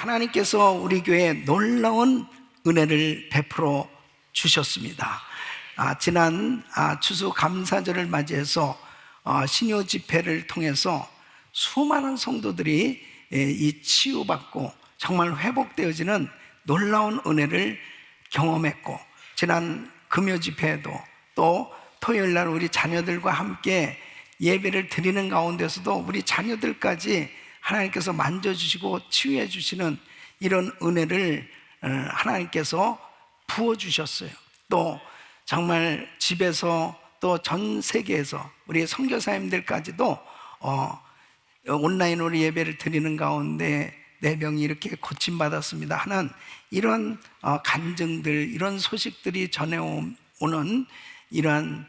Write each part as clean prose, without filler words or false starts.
하나님께서 우리 교회에 놀라운 은혜를 베풀어 주셨습니다. 지난 추수감사절을 맞이해서 신유 집회를 통해서 수많은 성도들이 이 치유받고 정말 회복되어지는 놀라운 은혜를 경험했고, 지난 금요 집회에도 또 토요일날 우리 자녀들과 함께 예배를 드리는 가운데서도 우리 자녀들까지 하나님께서 만져주시고 치유해 주시는 이런 은혜를 하나님께서 부어주셨어요. 또 정말 집에서 또 전 세계에서 우리 선교사님들까지도 온라인으로 예배를 드리는 가운데 4명이 이렇게 고침받았습니다 하는 이런 간증들, 이런 소식들이 전해오는 이런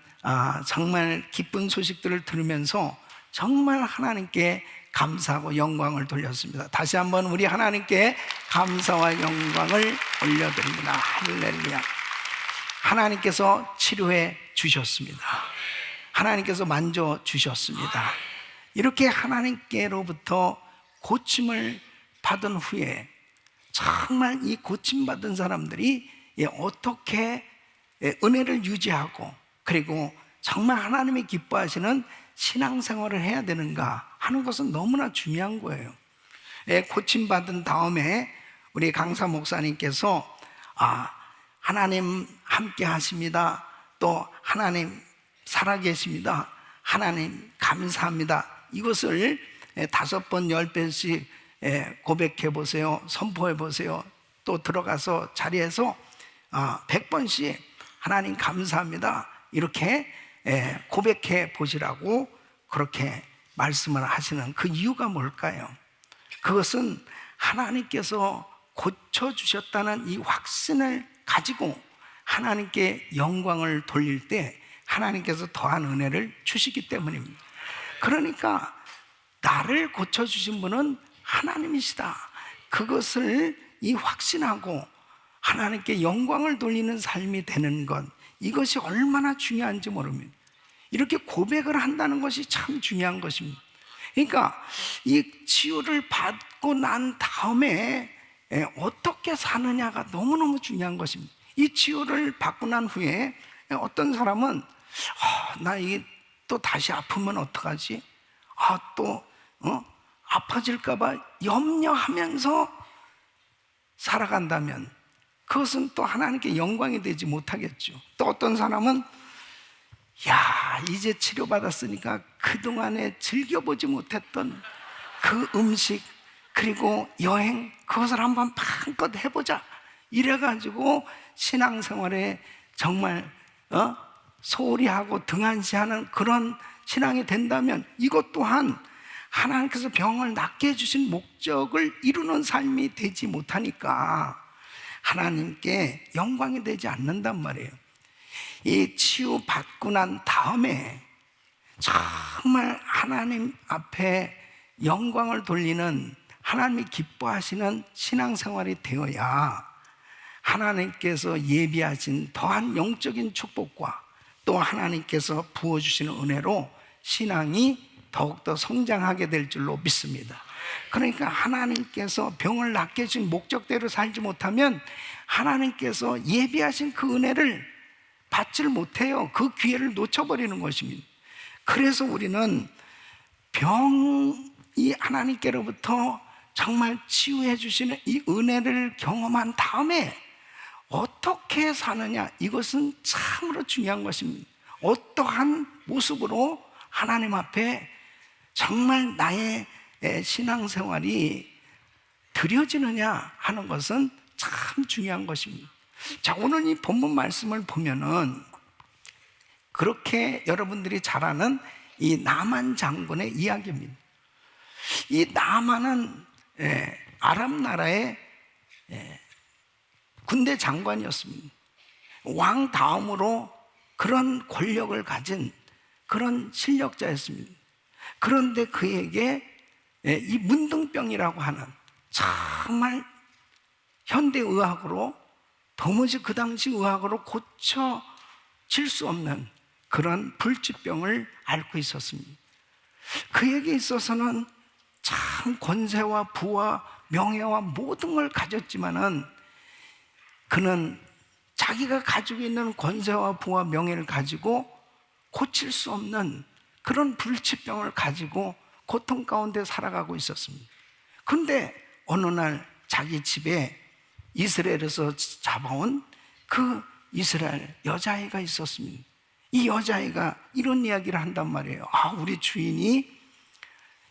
정말 기쁜 소식들을 들으면서 정말 하나님께 감사하고 영광을 돌렸습니다. 다시 한번 우리 하나님께 감사와 영광을 올려드립니다. 할렐루야. 하나님께서 치료해 주셨습니다. 하나님께서 만져 주셨습니다. 이렇게 하나님께로부터 고침을 받은 후에 정말 이 고침받은 사람들이 어떻게 은혜를 유지하고 그리고 정말 하나님이 기뻐하시는 신앙생활을 해야 되는가 하는 것은 너무나 중요한 거예요. 고침받은 다음에 우리 강사 목사님께서 하나님 함께 하십니다, 또 하나님 살아계십니다, 하나님 감사합니다, 이것을 5번 10번씩 고백해 보세요, 선포해 보세요, 또 들어가서 자리에서 100번씩 하나님 감사합니다 이렇게 고백해 보시라고 그렇게 말씀을 하시는 그 이유가 뭘까요? 그것은 하나님께서 고쳐주셨다는 이 확신을 가지고 하나님께 영광을 돌릴 때 하나님께서 더한 은혜를 주시기 때문입니다. 그러니까 나를 고쳐주신 분은 하나님이시다, 그것을 확신하고 하나님께 영광을 돌리는 삶이 되는 것, 이것이 얼마나 중요한지 모릅니다. 이렇게 고백을 한다는 것이 참 중요한 것입니다. 그러니까 이 치유를 받고 난 다음에 어떻게 사느냐가 너무너무 중요한 것입니다. 이 치유를 받고 난 후에 어떤 사람은 나 이게 또 다시 아프면 어떡하지? 또 아파질까 봐 염려하면서 살아간다면 그것은 또 하나님께 영광이 되지 못하겠죠. 또 어떤 사람은 이제 치료받았으니까 그동안에 즐겨보지 못했던 그 음식 그리고 여행, 그것을 한번 마음껏 해보자 이래가지고 신앙생활에 정말 소홀히 하고 등한시하는 그런 신앙이 된다면 이것 또한 하나님께서 병을 낫게 해주신 목적을 이루는 삶이 되지 못하니까 하나님께 영광이 되지 않는단 말이에요. 이 치유받고 난 다음에 정말 하나님 앞에 영광을 돌리는, 하나님이 기뻐하시는 신앙생활이 되어야 하나님께서 예비하신 더한 영적인 축복과 또 하나님께서 부어주시는 은혜로 신앙이 더욱더 성장하게 될 줄로 믿습니다. 그러니까 하나님께서 병을 낫게 해주신 목적대로 살지 못하면 하나님께서 예비하신 그 은혜를 받지를 못해요. 그 기회를 놓쳐버리는 것입니다. 그래서 우리는 병이 하나님께로부터 정말 치유해 주시는 이 은혜를 경험한 다음에 어떻게 사느냐, 이것은 참으로 중요한 것입니다. 어떠한 모습으로 하나님 앞에 정말 나의 신앙생활이 드려지느냐 하는 것은 참 중요한 것입니다. 자, 오늘 이 본문 말씀을 보면은 그렇게 여러분들이 잘 아는 이 나만 장군의 이야기입니다. 이 나만은 아람 나라의 군대 장관이었습니다. 왕 다음으로 그런 권력을 가진 그런 실력자였습니다. 그런데 그에게 이 문둥병이라고 하는 정말 현대의학으로 도무지 그 당시 의학으로 고쳐질 수 없는 그런 불치병을 앓고 있었습니다. 그에게 있어서는 참 권세와 부와 명예와 모든 걸 가졌지만은 그는 자기가 가지고 있는 권세와 부와 명예를 가지고 고칠 수 없는 그런 불치병을 가지고 고통 가운데 살아가고 있었습니다. 그런데 어느 날 자기 집에 이스라엘에서 잡아온 그 이스라엘 여자아이가 있었습니다. 이 여자아이가 이런 이야기를 한단 말이에요. 우리 주인이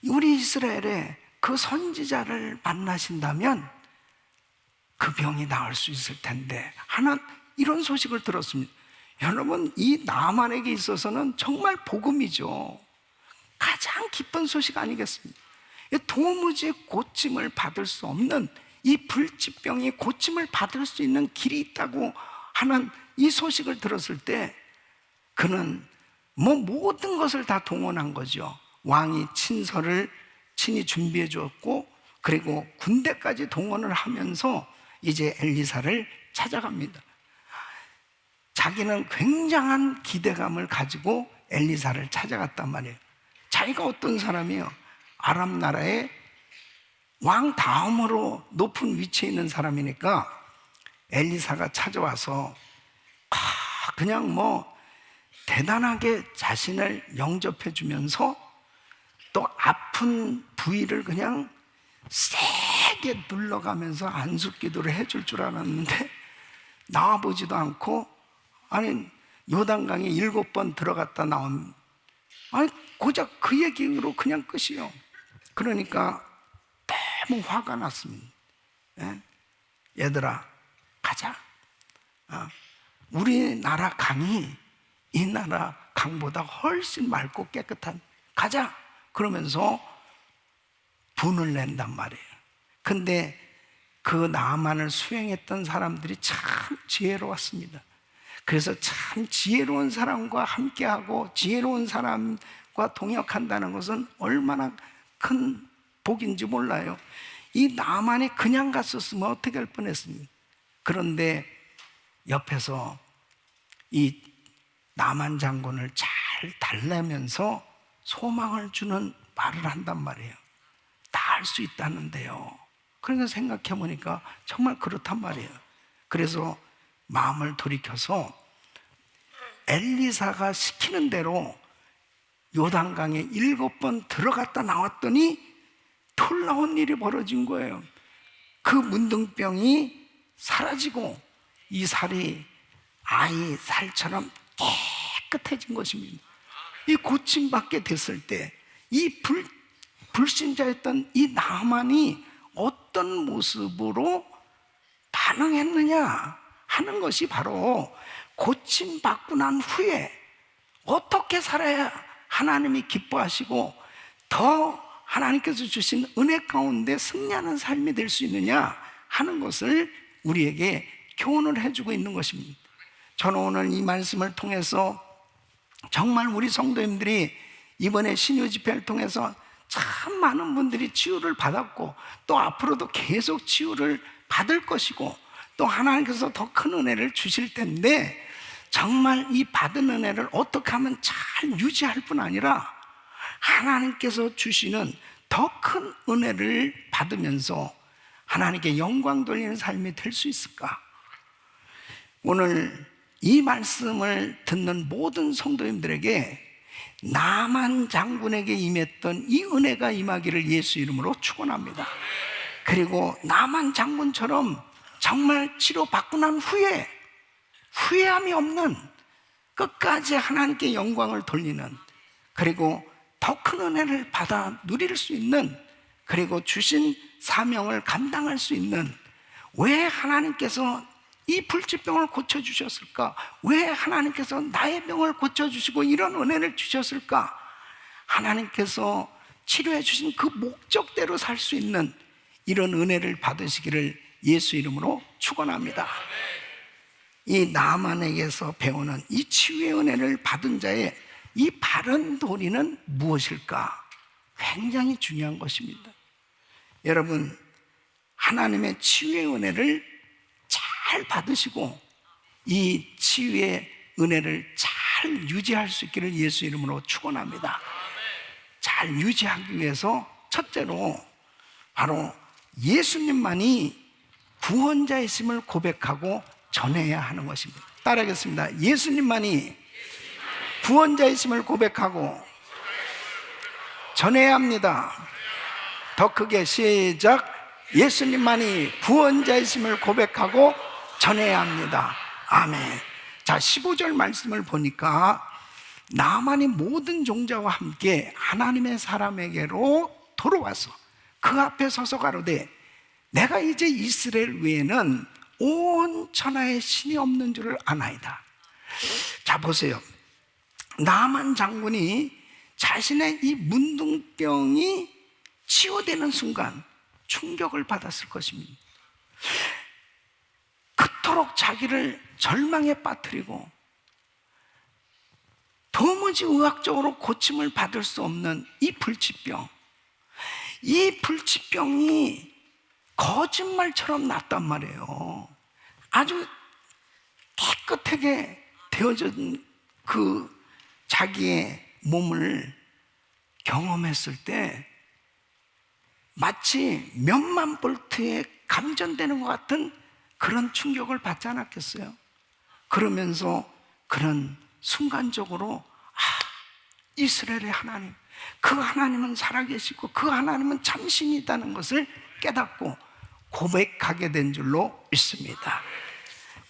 우리 이스라엘에 그 선지자를 만나신다면 그 병이 나을 수 있을 텐데 하는 이런 소식을 들었습니다. 여러분, 이 나만에게 있어서는 정말 복음이죠. 가장 기쁜 소식 아니겠습니까? 도무지 고침을 받을 수 없는 이 불치병이 고침을 받을 수 있는 길이 있다고 하는 이 소식을 들었을 때 그는 모든 것을 다 동원한 거죠. 왕이 친서를 친히 준비해 주었고 그리고 군대까지 동원을 하면서 이제 엘리사를 찾아갑니다. 자기는 굉장한 기대감을 가지고 엘리사를 찾아갔단 말이에요. 자기가 어떤 사람이에요? 아람 나라의 왕 다음으로 높은 위치에 있는 사람이니까 엘리사가 찾아와서 그냥 대단하게 자신을 영접해 주면서 또 아픈 부위를 그냥 세게 눌러가면서 안수기도를 해줄 줄 알았는데 나와보지도 않고 요단강에 7번 들어갔다 나온 고작 그 얘기로 그냥 끝이요. 그러니까 너무 화가 났습니다. 얘들아 가자. 우리나라 강이 이 나라 강보다 훨씬 맑고 깨끗한 가자. 그러면서 분을 낸단 말이에요. 근데 그 나만을 수행했던 사람들이 참 지혜로웠습니다. 그래서 참 지혜로운 사람과 함께하고 지혜로운 사람과 동역한다는 것은 얼마나 큰 복인지 몰라요. 이 나만이 그냥 갔었으면 어떻게 할 뻔했습니까? 그런데 옆에서 이 나만 장군을 잘 달래면서 소망을 주는 말을 한단 말이에요. 다 할 수 있다는데요. 그러니까 생각해 보니까 정말 그렇단 말이에요. 그래서 마음을 돌이켜서 엘리사가 시키는 대로 요단강에 7번 들어갔다 나왔더니 놀라운 일이 벌어진 거예요. 그 문둥병이 사라지고 이 살이 아이 살처럼 깨끗해진 것입니다. 이 고침받게 됐을 때 이 불신자였던 이 나만이 어떤 모습으로 반응했느냐 하는 것이 바로 고침받고 난 후에 어떻게 살아야 하나님이 기뻐하시고 더 하나님께서 주신 은혜 가운데 승리하는 삶이 될 수 있느냐 하는 것을 우리에게 교훈을 해주고 있는 것입니다. 저는 오늘 이 말씀을 통해서 정말 우리 성도님들이 이번에 신유 집회를 통해서 참 많은 분들이 치유를 받았고 또 앞으로도 계속 치유를 받을 것이고 또 하나님께서 더 큰 은혜를 주실 텐데 정말 이 받은 은혜를 어떻게 하면 잘 유지할 뿐 아니라 하나님께서 주시는 더 큰 은혜를 받으면서 하나님께 영광 돌리는 삶이 될 수 있을까? 오늘 이 말씀을 듣는 모든 성도님들에게 나만 장군에게 임했던 이 은혜가 임하기를 예수 이름으로 축원합니다. 그리고 나만 장군처럼 정말 치료받고 난 후에 후회함이 없는 끝까지 하나님께 영광을 돌리는 그리고 더 큰 은혜를 받아 누릴 수 있는 그리고 주신 사명을 감당할 수 있는 왜 하나님께서 이 불치병을 고쳐주셨을까? 왜 하나님께서 나의 병을 고쳐주시고 이런 은혜를 주셨을까? 하나님께서 치료해 주신 그 목적대로 살 수 있는 이런 은혜를 받으시기를 예수 이름으로 축원합니다. 이 나만에게서 배우는 이 치유의 은혜를 받은 자의 이 바른 도리는 무엇일까? 굉장히 중요한 것입니다. 여러분, 하나님의 치유의 은혜를 잘 받으시고 이 치유의 은혜를 잘 유지할 수 있기를 예수 이름으로 축원합니다. 잘 유지하기 위해서 첫째로 바로 예수님만이 구원자이심을 고백하고 전해야 하는 것입니다. 따라하겠습니다. 예수님만이 구원자이심을 고백하고 전해야 합니다. 더 크게 시작. 예수님만이 구원자이심을 고백하고 전해야 합니다. 아멘. 자, 15절 말씀을 보니까 나만이 모든 종자와 함께 하나님의 사람에게로 돌아와서 그 앞에 서서 가로되 내가 이제 이스라엘 외에는 온 천하에 신이 없는 줄을 아나이다. 자, 보세요. 나만 장군이 자신의 이 문둥병이 치유되는 순간 충격을 받았을 것입니다. 그토록 자기를 절망에 빠뜨리고 도무지 의학적으로 고침을 받을 수 없는 이 불치병, 이 불치병이 거짓말처럼 났단 말이에요. 아주 깨끗하게 되어진 그 자기의 몸을 경험했을 때 마치 몇만 볼트에 감전되는 것 같은 그런 충격을 받지 않았겠어요? 그러면서 그런 순간적으로 이스라엘의 하나님, 그 하나님은 살아계시고 그 하나님은 참신이다는 것을 깨닫고 고백하게 된 줄로 믿습니다.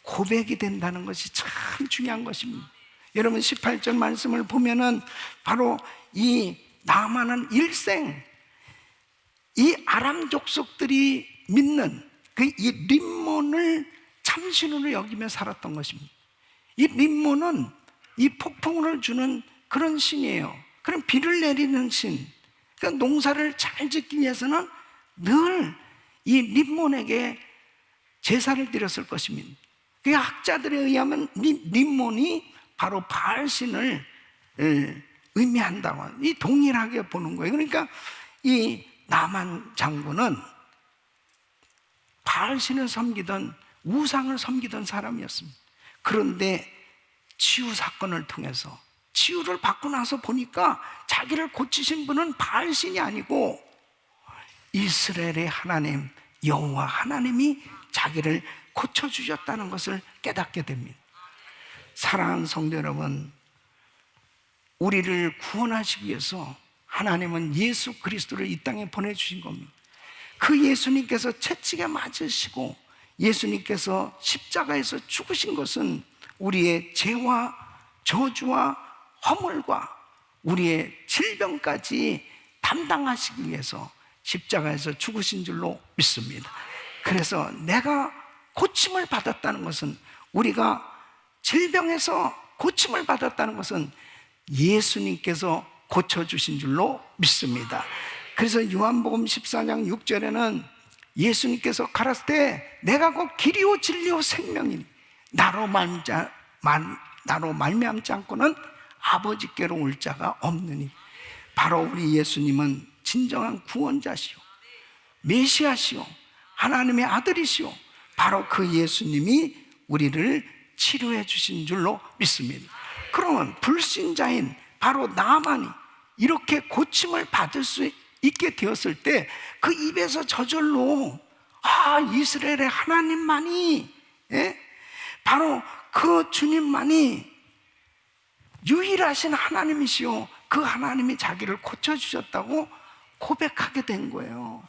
고백이 된다는 것이 참 중요한 것입니다. 여러분 18절 말씀을 보면은 바로 이 나아만은 일생 이 아람 족속들이 믿는 그 이 림몬을 참신으로 여기며 살았던 것입니다. 이 림몬은 이 폭풍을 주는 그런 신이에요. 그런 비를 내리는 신. 그러니까 농사를 잘 짓기 위해서는 늘 이 림몬에게 제사를 드렸을 것입니다. 그 학자들에 의하면 림몬이 바로 바알신을 의미한다고 이 동일하게 보는 거예요. 그러니까 이 나만 장군은 바알신을 섬기던 우상을 섬기던 사람이었습니다. 그런데 치유 사건을 통해서 치유를 받고 나서 보니까 자기를 고치신 분은 바알신이 아니고 이스라엘의 하나님 여호와 하나님이 자기를 고쳐주셨다는 것을 깨닫게 됩니다. 사랑하는 성도 여러분, 우리를 구원하시기 위해서 하나님은 예수 그리스도를 이 땅에 보내주신 겁니다. 그 예수님께서 채찍에 맞으시고 예수님께서 십자가에서 죽으신 것은 우리의 죄와 저주와 허물과 우리의 질병까지 담당하시기 위해서 십자가에서 죽으신 줄로 믿습니다. 그래서 내가 고침을 받았다는 것은, 우리가 질병에서 고침을 받았다는 것은 예수님께서 고쳐주신 줄로 믿습니다. 그래서 요한복음 14장 6절에는 예수님께서 가라사대 때 내가 곧 길이요 진리요 생명이니 나로 말미암지 않고는 아버지께로 올 자가 없느니. 바로 우리 예수님은 진정한 구원자시오, 메시아시오, 하나님의 아들이시오. 바로 그 예수님이 우리를 치료해 주신 줄로 믿습니다. 그러면 불신자인 바로 나만이 이렇게 고침을 받을 수 있게 되었을 때 그 입에서 저절로 이스라엘의 하나님만이, 바로 그 주님만이 유일하신 하나님이시오, 그 하나님이 자기를 고쳐주셨다고 고백하게 된 거예요.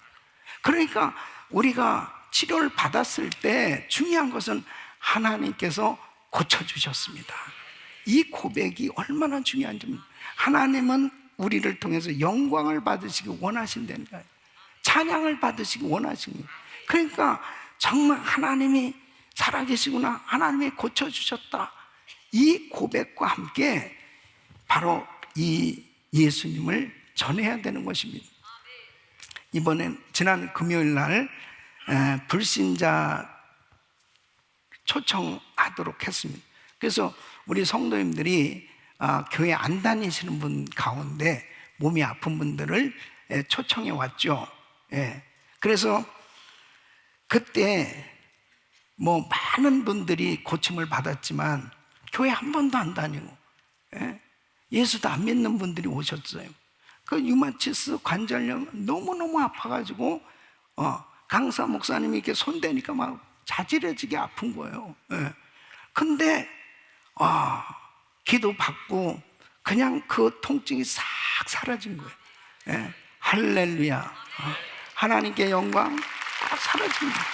그러니까 우리가 치료를 받았을 때 중요한 것은 하나님께서 고쳐주셨습니다. 이 고백이 얼마나 중요한지. 하나님은 우리를 통해서 영광을 받으시기 원하신다는 거예요. 찬양을 받으시기 원하시는 거예요. 그러니까 정말 하나님이 살아계시구나, 하나님이 고쳐주셨다, 이 고백과 함께 바로 이 예수님을 전해야 되는 것입니다. 이번엔 지난 금요일 날 불신자 초청하도록 했습니다. 그래서 우리 성도님들이 교회 안 다니시는 분 가운데 몸이 아픈 분들을 초청해 왔죠. 그래서 그때 뭐 많은 분들이 고침을 받았지만 교회 한 번도 안 다니고 예수도 안 믿는 분들이 오셨어요. 그 유마티스 관절염 너무너무 아파가지고 강사 목사님이 이렇게 손대니까 막 자지러지게 아픈 거예요. 예. 근데 기도받고 그냥 그 통증이 싹 사라진 거예요. 예. 할렐루야. 하나님께 영광 딱 사라진 거예요.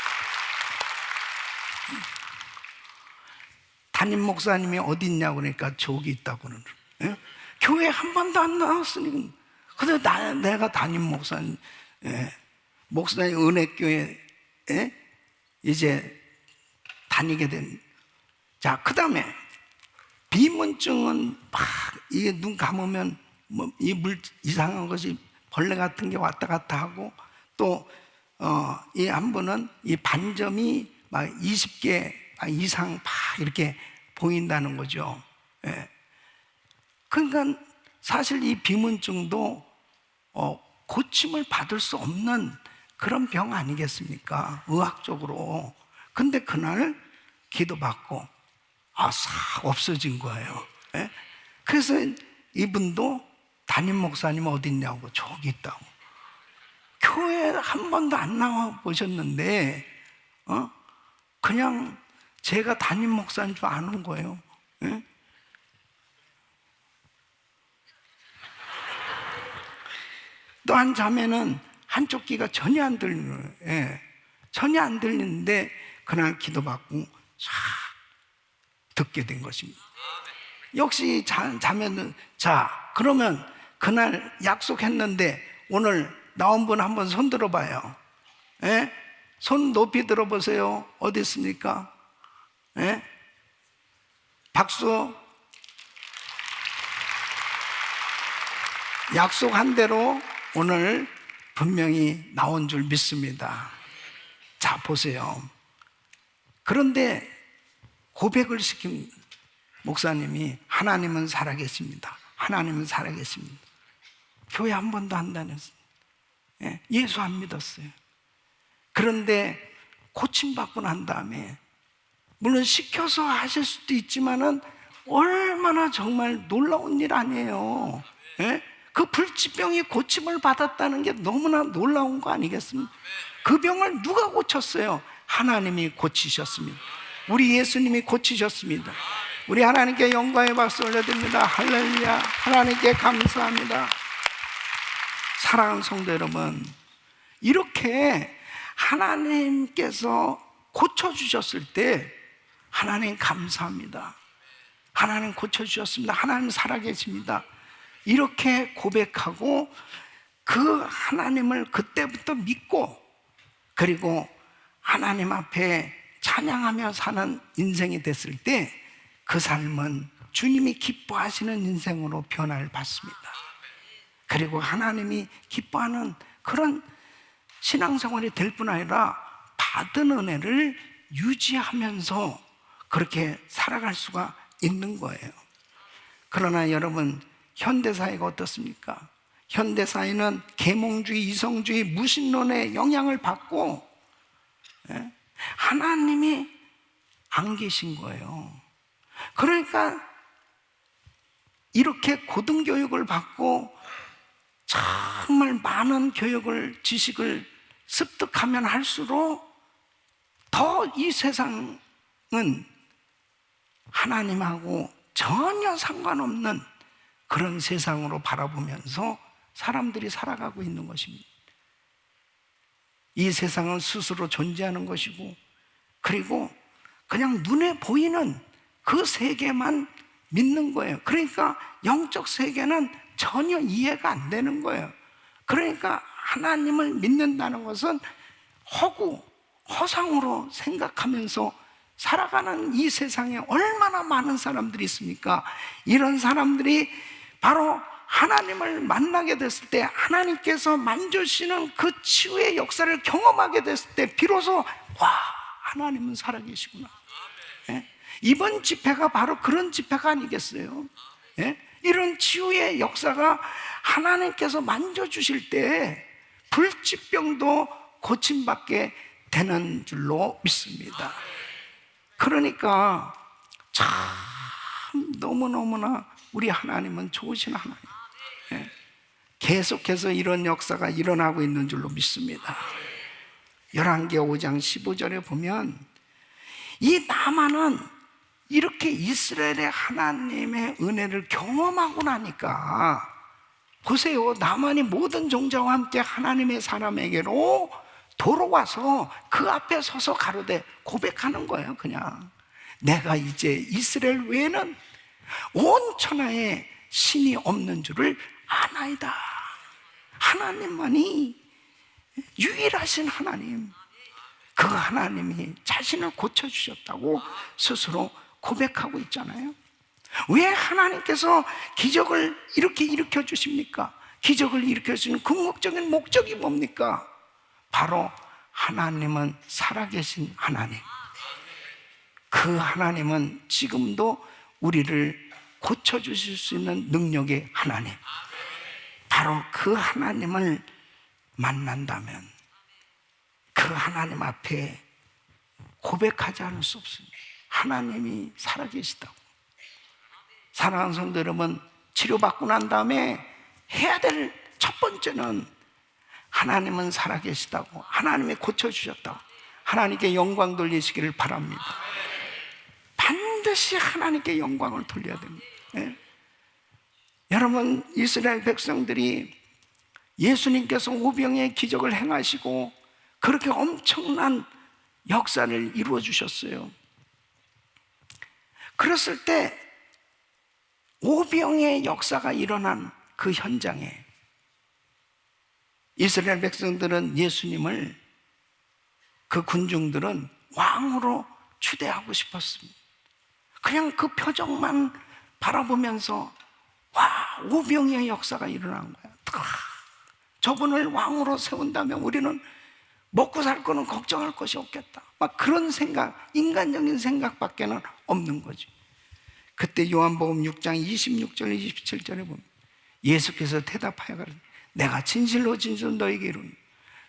담임 목사님이 어디 있냐고 그러니까 저기 있다고는. 예? 교회 한 번도 안 나왔으니. 근데 내가 담임 목사님, 목사님 은혜교회에 이제 다니게 된. 자, 그 다음에 비문증은 막 이게 눈 감으면 뭐 이 물 이상한 것이 벌레 같은 게 왔다 갔다 하고, 또 이 한 분은 이 반점이 막 20개 이상 막 이렇게 보인다는 거죠. 예. 그러니까 사실 이 비문증도 고침을 받을 수 없는 그런 병 아니겠습니까? 의학적으로. 근데 그날 기도받고 싹 없어진 거예요. 예? 그래서 이분도 담임 목사님 어디 있냐고 저기 있다고. 교회 한 번도 안 나와 보셨는데 그냥 제가 담임 목사인 줄 아는 거예요. 예? 또 한 자매는 한쪽 귀가 전혀 안 들리는 거예요. 예. 전혀 안 들리는데 그날 기도받고 싹 듣게 된 것입니다. 역시 자매는, 자, 그러면 그날 약속했는데 오늘 나온 분 한번 손 들어봐요. 예? 손 높이 들어보세요. 어디 있습니까? 예? 박수. 약속한 대로 오늘 분명히 나온 줄 믿습니다. 자, 보세요. 그런데 고백을 시킨 목사님이 하나님은 살아계십니다. 하나님은 살아계십니다. 교회 한 번도 안 다녔어요. 예수 안 믿었어요. 그런데 고침받고 난 다음에 물론 시켜서 하실 수도 있지만은 얼마나 정말 놀라운 일 아니에요. 그 불치병이 고침을 받았다는 게 너무나 놀라운 거 아니겠습니까? 그 병을 누가 고쳤어요? 하나님이 고치셨습니다. 우리 예수님이 고치셨습니다. 우리 하나님께 영광의 박수 올려드립니다. 할렐루야. 하나님께 감사합니다. 사랑하는 성도 여러분, 이렇게 하나님께서 고쳐주셨을 때 하나님 감사합니다. 하나님 고쳐주셨습니다. 하나님 살아계십니다. 이렇게 고백하고 그 하나님을 그때부터 믿고, 그리고 하나님 앞에 찬양하며 사는 인생이 됐을 때 그 삶은 주님이 기뻐하시는 인생으로 변화를 받습니다. 그리고 하나님이 기뻐하는 그런 신앙생활이 될 뿐 아니라 받은 은혜를 유지하면서 그렇게 살아갈 수가 있는 거예요. 그러나 여러분, 현대사회가 어떻습니까? 현대사회는 계몽주의, 이성주의, 무신론의 영향을 받고 하나님이 안 계신 거예요. 그러니까 이렇게 고등교육을 받고 정말 많은 교육을, 지식을 습득하면 할수록 더 이 세상은 하나님하고 전혀 상관없는 그런 세상으로 바라보면서 사람들이 살아가고 있는 것입니다. 이 세상은 스스로 존재하는 것이고, 그리고 그냥 눈에 보이는 그 세계만 믿는 거예요. 그러니까 영적 세계는 전혀 이해가 안 되는 거예요. 그러니까 하나님을 믿는다는 것은 허상으로 생각하면서 살아가는 이 세상에 얼마나 많은 사람들이 있습니까? 이런 사람들이 바로 하나님을 만나게 됐을 때, 하나님께서 만져주시는 그 치유의 역사를 경험하게 됐을 때 비로소 하나님은 살아계시구나. 이번 집회가 바로 그런 집회가 아니겠어요? 이런 치유의 역사가 하나님께서 만져주실 때 불치병도 고침받게 되는 줄로 믿습니다. 그러니까 참 너무너무나 우리 하나님은 좋으신 하나님, 계속해서 이런 역사가 일어나고 있는 줄로 믿습니다. 열왕기하 5장 15절에 보면 이 나만은 이렇게 이스라엘의 하나님의 은혜를 경험하고 나니까 보세요, 나만이 모든 종자와 함께 하나님의 사람에게로 돌아와서 그 앞에 서서 가로되 고백하는 거예요. 그냥 내가 이제 이스라엘 외에는 온 천하에 신이 없는 줄을 아나이다. 하나님만이 유일하신 하나님, 그 하나님이 자신을 고쳐주셨다고 스스로 고백하고 있잖아요. 왜 하나님께서 기적을 이렇게 일으켜 주십니까? 기적을 일으켜 주시는 궁극적인 목적이 뭡니까? 바로 하나님은 살아계신 하나님, 그 하나님은 지금도 우리를 고쳐주실 수 있는 능력의 하나님, 바로 그 하나님을 만난다면 그 하나님 앞에 고백하지 않을 수 없습니다. 하나님이 살아계시다고. 사랑하는 성도 여러분, 치료받고 난 다음에 해야 될 첫 번째는 하나님은 살아계시다고, 하나님이 고쳐주셨다고 하나님께 영광 돌리시기를 바랍니다. 반드시 하나님께 영광을 돌려야 됩니다. 네? 여러분, 이스라엘 백성들이 예수님께서 오병의 기적을 행하시고 그렇게 엄청난 역사를 이루어 주셨어요. 그랬을 때 오병의 역사가 일어난 그 현장에 이스라엘 백성들은 예수님을, 그 군중들은 왕으로 추대하고 싶었습니다. 그냥 그 표정만 바라보면서 와, 오병이의 역사가 일어난 거야. 저분을 왕으로 세운다면 우리는 먹고 살 거는 걱정할 것이 없겠다. 막 그런 생각, 인간적인 생각밖에는 없는 거지. 그때 요한복음 6장 26절 27절에 보면 예수께서 대답하여 가라사대 내가 진실로 진실로 너에게 이르노니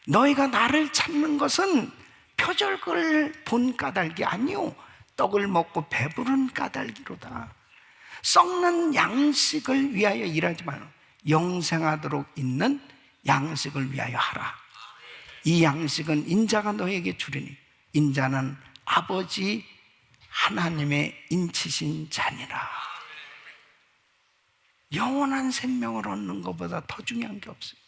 너희가 나를 찾는 것은 표적을 본 까닭이 아니요 떡을 먹고 배부른 까닭이로다. 썩는 양식을 위하여 일하지 말고 영생하도록 있는 양식을 위하여 하라. 이 양식은 인자가 너에게 주리니 인자는 아버지 하나님의 인치신 자니라. 영원한 생명을 얻는 것보다 더 중요한 게 없어요.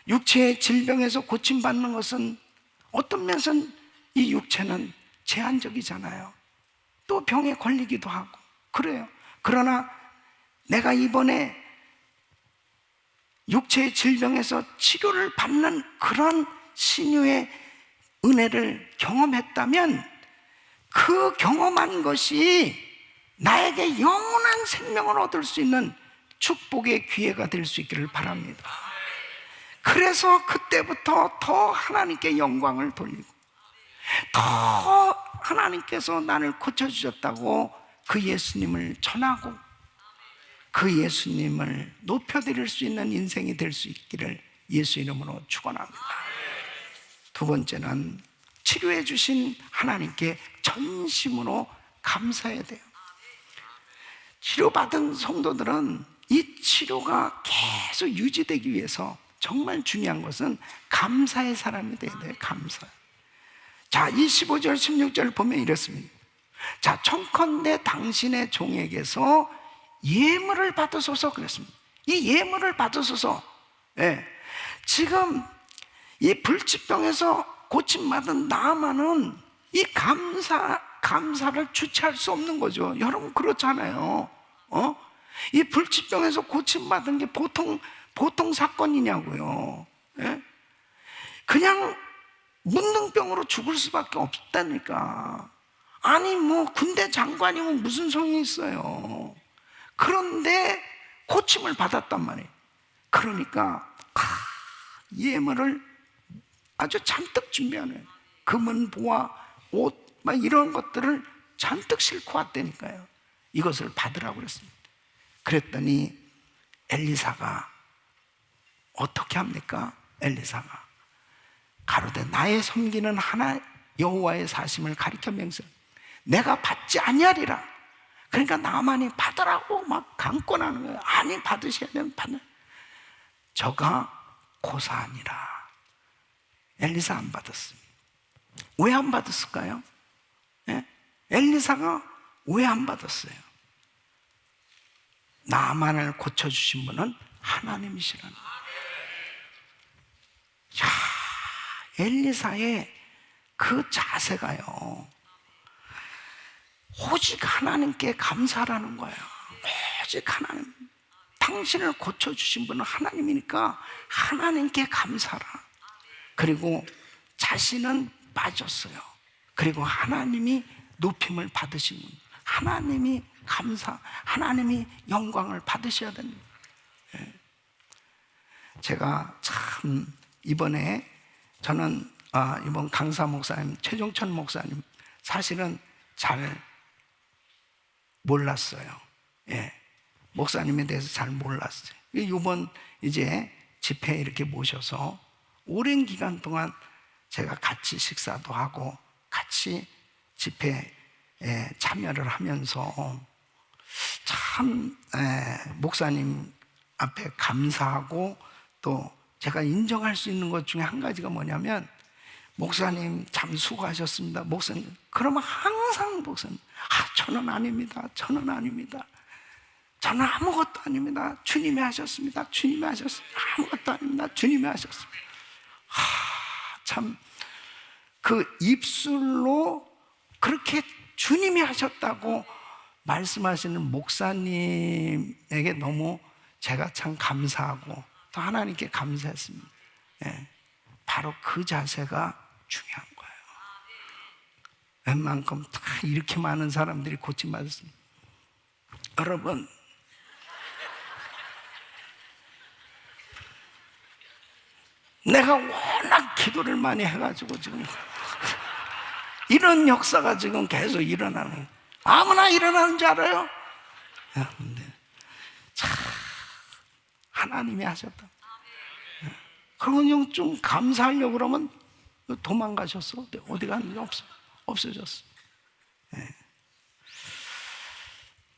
육체의 질병에서 고침받는 것은 어떤 면에서는 이 육체는 제한적이잖아요. 또 병에 걸리기도 하고 그래요. 그러나 내가 이번에 육체의 질병에서 치료를 받는 그런 신유의 은혜를 경험했다면 그 경험한 것이 나에게 영원한 생명을 얻을 수 있는 축복의 기회가 될 수 있기를 바랍니다. 그래서 그때부터 더 하나님께 영광을 돌리고 더 하나님께서 나를 고쳐주셨다고 그 예수님을 전하고 그 예수님을 높여드릴 수 있는 인생이 될 수 있기를 예수 이름으로 축원합니다. 두 번째는 치료해 주신 하나님께 전심으로 감사해야 돼요. 치료받은 성도들은 이 치료가 계속 유지되기 위해서 정말 중요한 것은 감사의 사람이 돼야 돼요. 감사. 자, 이 15절 16절을 보면 이렇습니다. 자, 청컨대 당신의 종에게서 예물을 받으소서 그랬습니다. 이 예물을 받으소서. 예. 지금 이 불치병에서 고침받은 나아만은 이 감사를 주체할 수 없는 거죠. 여러분 그렇잖아요. 이 불치병에서 고침받은 게 보통 사건이냐고요. 예? 그냥 문둥병으로 죽을 수밖에 없다니까. 아니 뭐 군대 장관이면 무슨 소용이 있어요. 그런데 고침을 받았단 말이에요. 그러니까 예물을 아주 잔뜩 준비하는 금은 보화, 옷 막 이런 것들을 잔뜩 싣고 왔다니까요. 이것을 받으라고 그랬습니다. 그랬더니 엘리사가 어떻게 합니까? 엘리사가 가로되 나의 섬기는 하나 여호와의 사심을 가리켜 맹세하라. 내가 받지 아니하리라. 그러니까 나만이 받으라고 막 강권하는 거예요. 아니 받으셔야 되면 받는. 저가 고사하니라. 엘리사 안 받았습니다. 왜 안 받았을까요? 예? 엘리사가 왜 안 받았어요? 나만을 고쳐주신 분은 하나님이시라는 거예요. 야, 엘리사의 그 자세가요, 오직 하나님께 감사라는 거예요. 오직 하나님, 당신을 고쳐주신 분은 하나님이니까 하나님께 감사라. 그리고 자신은 빠졌어요. 그리고 하나님이 높임을 받으신 분, 하나님이 감사, 하나님이 영광을 받으셔야 됩니다. 제가 참 이번에 저는 이번 강사 목사님, 최종천 목사님 사실은 잘 몰랐어요. 예, 목사님에 대해서 잘 몰랐어요. 이번 이제 집회에 이렇게 모셔서 오랜 기간 동안 제가 같이 식사도 하고 같이 집회에 참여를 하면서 참 목사님 앞에 감사하고, 또 제가 인정할 수 있는 것 중에 한 가지가 뭐냐면, 목사님 참 수고하셨습니다. 목사님, 그러면 항상 목사님, 저는 아닙니다. 저는 아닙니다. 저는 아무것도 아닙니다. 주님이 하셨습니다. 주님이 하셨습니다. 아무것도 아닙니다. 주님이 하셨습니다. 참 그 입술로 그렇게 주님이 하셨다고 말씀하시는 목사님에게 너무 제가 참 감사하고 또 하나님께 감사했습니다. 예, 바로 그 자세가 중요한 거예요. 웬만큼 다 이렇게 많은 사람들이 고침받았습니다. 여러분, 내가 워낙 기도를 많이 해가지고 지금 이런 역사가 지금 계속 일어나는 거예요. 아무나 일어나는 줄 알아요? 근데 참 하나님이 하셨다. 그러면 좀 감사하려고 그러면 도망가셨어. 어디 갔는지 없어졌어. 네.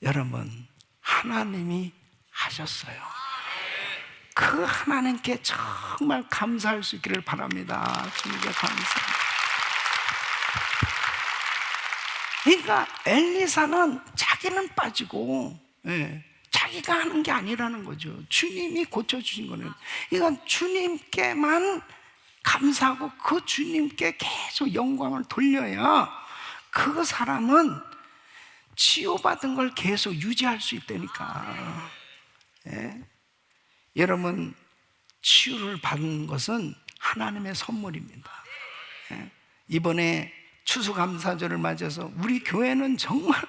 여러분, 하나님이 하셨어요. 그 하나님께 정말 감사할 수 있기를 바랍니다. 주님께 감사합니다. 그러니까 엘리사는 자기는 빠지고, 자기가 하는 게 아니라는 거죠. 주님이 고쳐주신 거는. 그러니까 주님께만 감사하고 그 주님께 계속 영광을 돌려야 그 사람은 치유받은 걸 계속 유지할 수 있다니까. 여러분, 치유를 받은 것은 하나님의 선물입니다. 이번에 추수감사절을 맞아서 우리 교회는 정말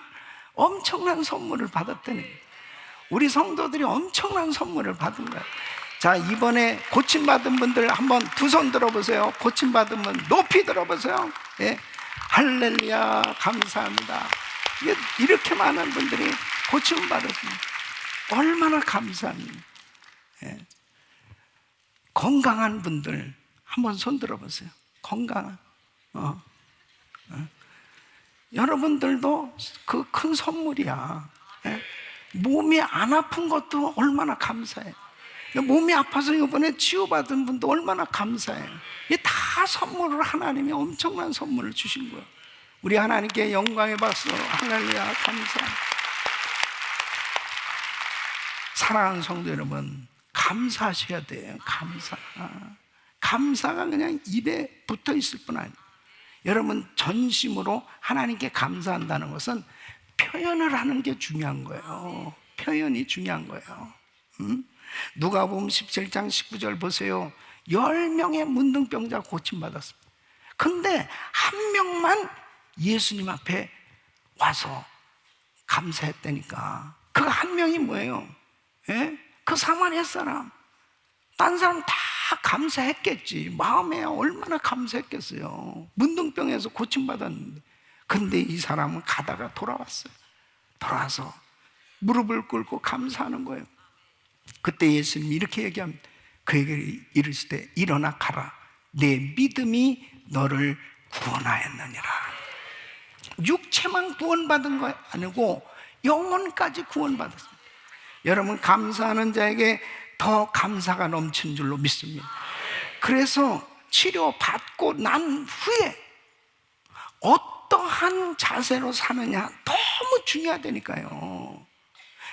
엄청난 선물을 받았다는 거예요. 우리 성도들이 엄청난 선물을 받은 거예요. 자, 이번에 고침받은 분들 한번 두 손 들어보세요. 고침받은 분 높이 들어보세요. 예. 할렐루야, 감사합니다. 이렇게 많은 분들이 고침을 받았습니다. 얼마나 감사합니다. 예. 건강한 분들 한번 손 들어보세요. 건강한 여러분들도 그 큰 선물이야. 예? 몸이 안 아픈 것도 얼마나 감사해. 몸이 아파서 이번에 치유받은 분도 얼마나 감사해. 이게 다 선물을, 하나님이 엄청난 선물을 주신 거야. 우리 하나님께 영광의 박수, 할렐루야, 감사. 사랑하는 성도 여러분, 감사하셔야 돼요. 감사가 그냥 입에 붙어 있을 뿐 아니에요. 여러분, 전심으로 하나님께 감사한다는 것은 표현을 하는 게 중요한 거예요. 표현이 중요한 거예요. 누가복음 17장 19절 보세요. 10명의 문둥병자가 고침받았습니다. 근데 한 명만 예수님 앞에 와서 감사했다니까. 그 한 명이 뭐예요? 그 사마리아 사람. 딴 사람 다 감사했겠지. 마음에 얼마나 감사했겠어요. 문둥병에서 고침받았는데. 근데 이 사람은 가다가 돌아왔어요. 돌아와서 무릎을 꿇고 감사하는 거예요. 그때 예수님이 이렇게 얘기합니다. 그에게 이르시되 일어나 가라. 내 믿음이 너를 구원하였느니라. 육체만 구원받은 거 아니고 영혼까지 구원받았습니다. 여러분, 감사하는 자에게 더 감사가 넘치는 줄로 믿습니다. 그래서 치료받고 난 후에 어떠한 자세로 사느냐 너무 중요하다니까요.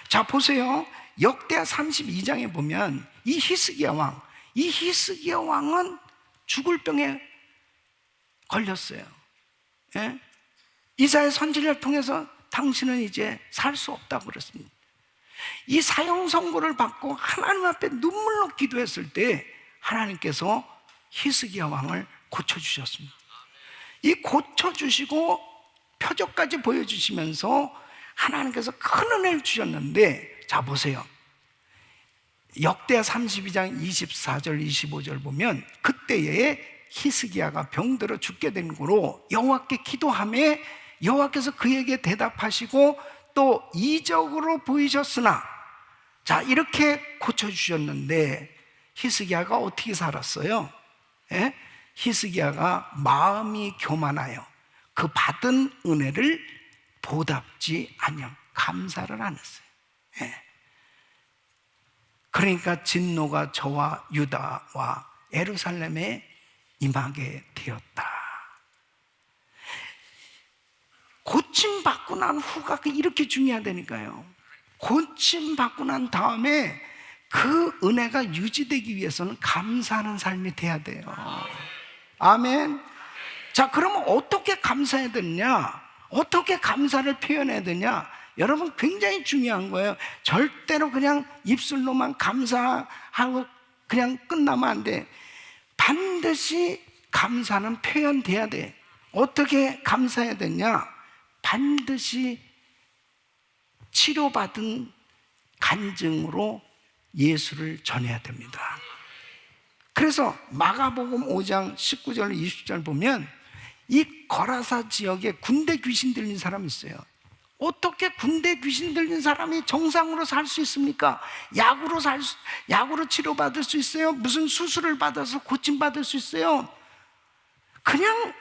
자, 보세요. 역대하 32장에 보면 이 히스기야 왕은 죽을 병에 걸렸어요. 예? 이사야 선지자를 통해서 당신은 이제 살 수 없다고 그랬습니다. 이 사형 선고를 받고 하나님 앞에 눈물로 기도했을 때 하나님께서 히스기야 왕을 고쳐주셨습니다. 이 고쳐주시고 표적까지 보여주시면서 하나님께서 큰 은혜를 주셨는데, 자 보세요. 역대하 32장 24절 25절 보면 그때에 히스기야가 병들어 죽게 된 거로 여호와께 기도하며 여호와께서 그에게 대답하시고 또 이적으로 보이셨으나, 자 이렇게 고쳐주셨는데 히스기야가 어떻게 살았어요? 예? 히스기야가 마음이 교만하여 그 받은 은혜를 보답지 아니하며 감사를 안 했어요. 예. 그러니까 진노가 저와 유다와 예루살렘에 임하게 되었다. 고침받고 난 후가 이렇게 중요하다니까요. 고침받고 난 다음에 그 은혜가 유지되기 위해서는 감사하는 삶이 돼야 돼요. 아멘. 자, 그러면 어떻게 감사해야 되느냐? 어떻게 감사를 표현해야 되냐? 여러분, 굉장히 중요한 거예요. 절대로 그냥 입술로만 감사하고 그냥 끝나면 안 돼. 반드시 감사는 표현돼야 돼. 어떻게 감사해야 되냐? 반드시 치료받은 간증으로 예수를 전해야 됩니다. 그래서 마가복음 5장 19절 20절 보면 이 거라사 지역에 군대 귀신 들린 사람이 있어요. 어떻게 군대 귀신 들린 사람이 정상으로 살 수 있습니까? 약으로 치료받을 수 있어요? 무슨 수술을 받아서 고침받을 수 있어요? 그냥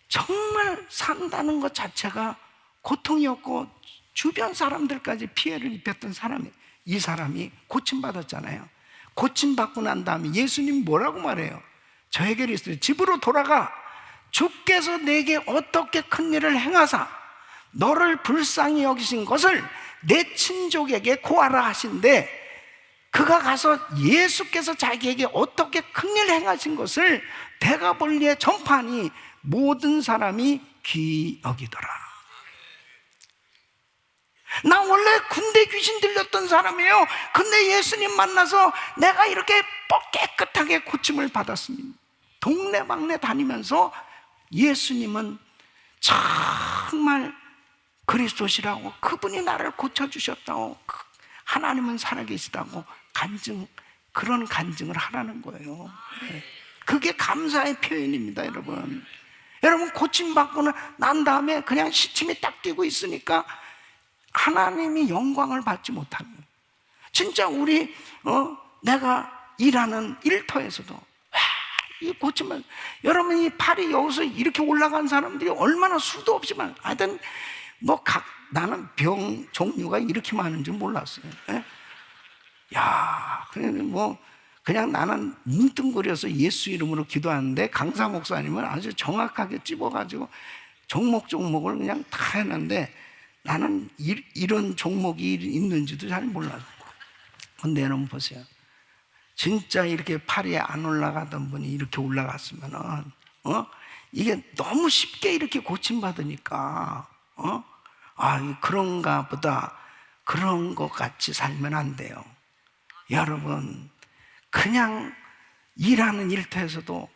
정말 산다는 것 자체가 고통이었고 주변 사람들까지 피해를 입혔던 사람이, 이 사람이 고침받았잖아요. 고침받고 난 다음에 예수님이 뭐라고 말해요? 저에게 이르시되 집으로 돌아가 주께서 내게 어떻게 큰 일을 행하사 너를 불쌍히 여기신 것을 내 친족에게 고하라 하신데, 그가 가서 예수께서 자기에게 어떻게 큰 일을 행하신 것을 대가볼리에 전파하니 모든 사람이 귀히 여기더라. 나 원래 군대 귀신 들렸던 사람이에요. 근데 예수님 만나서 내가 이렇게 깨끗하게 고침을 받았습니다. 동네방네 다니면서 예수님은 정말 그리스도시라고, 그분이 나를 고쳐주셨다고, 하나님은 살아계시다고 그런 간증을 하라는 거예요. 그게 감사의 표현입니다. 여러분 고침받고 난 다음에 그냥 시침이 딱 뛰고 있으니까 하나님이 영광을 받지 못하는 거예요. 진짜 내가 일하는 일터에서도 이 고침은, 여러분 이 팔이 여기서 이렇게 올라간 사람들이 얼마나 수도 없지만, 하여튼 나는 병 종류가 이렇게 많은 줄 몰랐어요. 그냥 나는 뭉뚱그려서 예수 이름으로 기도하는데 강사 목사님은 아주 정확하게 찝어가지고 종목을 그냥 다 했는데 나는 이런 종목이 있는지도 잘 몰랐어요. 근데 여러분 보세요. 진짜 이렇게 팔이 안 올라가던 분이 이렇게 올라갔으면은, 이게 너무 쉽게 이렇게 고침받으니까, 그런가 보다, 그런 것 같이 살면 안 돼요. 여러분, 그냥 일하는 일터에서도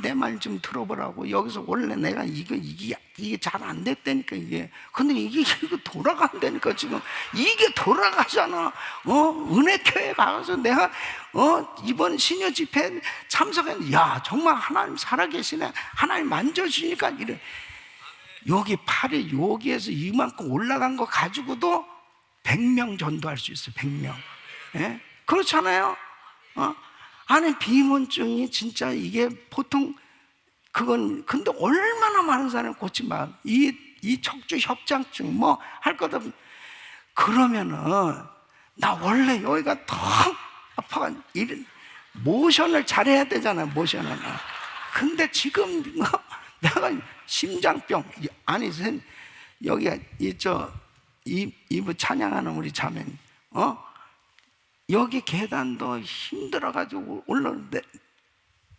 내 말 좀 들어보라고. 여기서 원래 내가 이게 잘 안 됐다니까 이게. 근데 이게 돌아간다니까 지금. 이게 돌아가잖아. 은혜교회 가서 내가 이번 신여 집회 참석했는데, 야 정말 하나님 살아계시네. 하나님 만져주니까 이래. 여기 팔이 여기에서 이만큼 올라간 거 가지고도 100명 전도할 수 있어요. 100명. 예? 그렇잖아요. 아니 비문증이 진짜 이게 보통 근데 얼마나 많은 사람이 고침받아. 이 척추 협장증 뭐 할 것 없이. 그러면은 나 원래 여기가 더 아파가 모션을 잘해야 되잖아요, 모션을. 근데 지금 내가 심장병, 아니, 여기, 이브 찬양하는 우리 자매, 여기 계단도 힘들어가지고 올라오는데,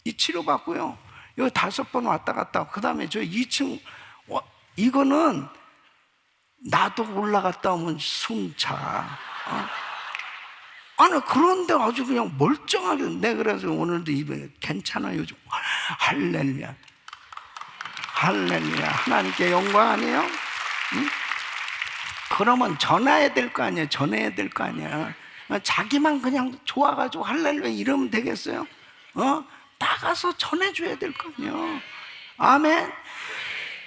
이 치료받고요. 여기 5번 왔다 갔다 하고, 그 다음에 저 2층, 이거는 나도 올라갔다 오면 숨차. 아니, 그런데 아주 그냥 멀쩡하게, 내가 그래서 오늘도 입에 괜찮아요. 요즘. 할렐루야. 할렐루야. 하나님께 영광 아니에요? 응? 그러면 전해야 될 거 아니에요? 전해야 될 거 아니야. 자기만 그냥 좋아가지고 할렐루야 이러면 되겠어요? 나가서 전해줘야 될 거 아니에요? 아멘.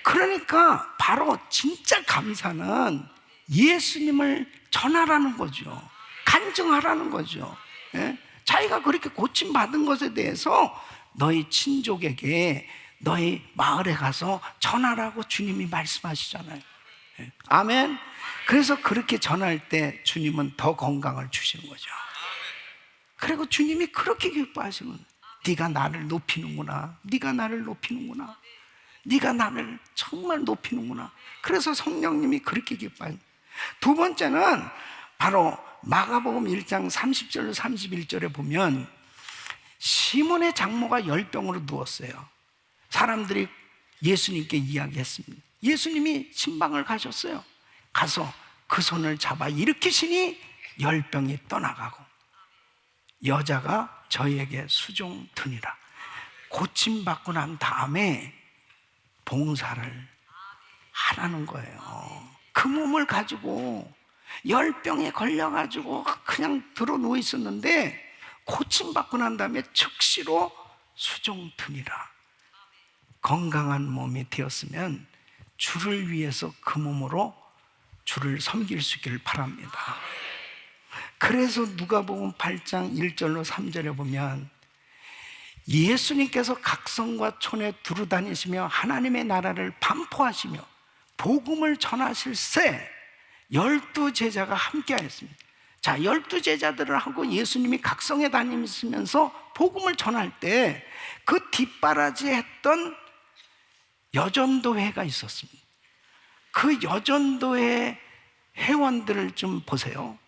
그러니까 바로 진짜 감사는 예수님을 전하라는 거죠. 간증하라는 거죠. 예? 자기가 그렇게 고침받은 것에 대해서 너희 친족에게, 너희 마을에 가서 전하라고 주님이 말씀하시잖아요. 예? 아멘. 그래서 그렇게 전할 때 주님은 더 건강을 주시는 거죠. 그리고 주님이 그렇게 기뻐하시는 거예요. 네가 나를 높이는구나. 네가 나를 높이는구나. 네가 나를 정말 높이는구나. 그래서 성령님이 그렇게 기뻐해요. 두 번째는 바로 마가복음 1장 30절로 31절에 보면 시몬의 장모가 열병으로 누웠어요. 사람들이 예수님께 이야기했습니다. 예수님이 신방을 가셨어요. 가서 그 손을 잡아 일으키시니 열병이 떠나가고 여자가 저희에게 수종드니라. 고침받고 난 다음에 봉사를 하라는 거예요. 그 몸을 가지고 열병에 걸려가지고 그냥 들어 누워 있었는데 고침받고 난 다음에 즉시로 수종드니라. 건강한 몸이 되었으면 주를 위해서 그 몸으로 주를 섬길 수 있기를 바랍니다. 그래서 누가복음 8장 1절로 3절에 보면 예수님께서 각성과 촌에 두루 다니시며 하나님의 나라를 반포하시며 복음을 전하실 새 12제자가 함께 하였습니다. 자, 12제자들을 하고 예수님이 각성에 다니시면서 복음을 전할 때 그 뒷바라지 했던 여전도회가 있었습니다. 그 여전도회 회원들을 좀 보세요.